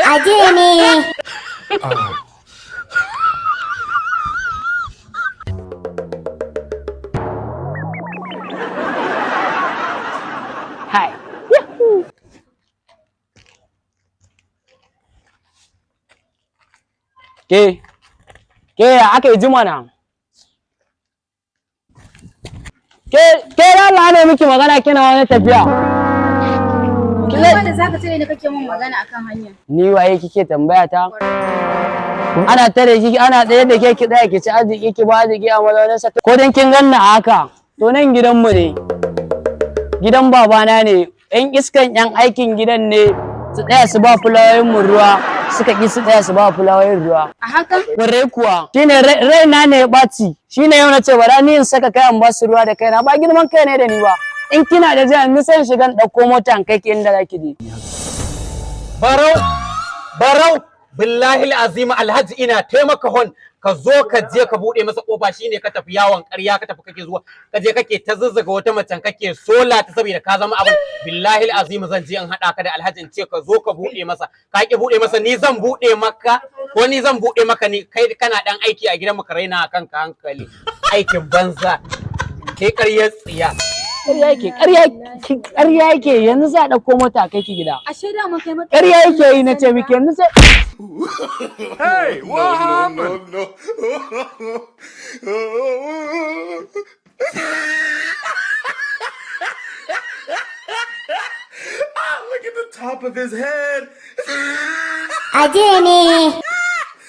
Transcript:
Aje ne. Hai. Ke aka yi jima na. Ke Allah ne miki magana kina wani tafiya. Kai da zaka tare ni kake mun magana akan hanya. Ni waye kike tambaya ta? Ana tare ki ana tsaye da ke ki tsaya ki ci arziki ki ba arziki a mazaunin sa. Ko dan kin ganna a haka. To nan gidan mu ne. Gidan babana ne. Yan iskan yan aikin gidan ne su tsaya su ba fulawoyin mu ruwa. Suka ki su tsaya su ba fulawoyin ruwa. A haka? Kwarai kuwa. Shine raina ne ya ɓaci. Shine yau na ce bara ni in saka kayan ba su ruwa da kaina ba girman kai ne da ni ba. In kina da jiya ni sai shigan ɗauko mota in kai ki inda zaki je. Barau, billahi azim alhaji ina taimaka hon ka zo ka je ka bude masa kofa shine ka tafi yawon ƙarya ka tafi kake zuwa ka je kake ta zazzaga wata macen kake sola ta saboda ka zama abin billahi azim zan je in hada ka da alhaji in ce ka zo ka bude masa ka ki bude masa ni zan bude maka ko ni zan bude maka ni kai kana dan aiki a gidan mu ka raina kanka hankali aikin banza kai ƙaryar tsiya ƙarya yake yanzu sai a ɗauko mota kai ki gida. Ashe da mun kai mata. Ƙarya yake yi na ce miki yanzu sai. Hey, what happened? Look at the top of his head. Aje ne.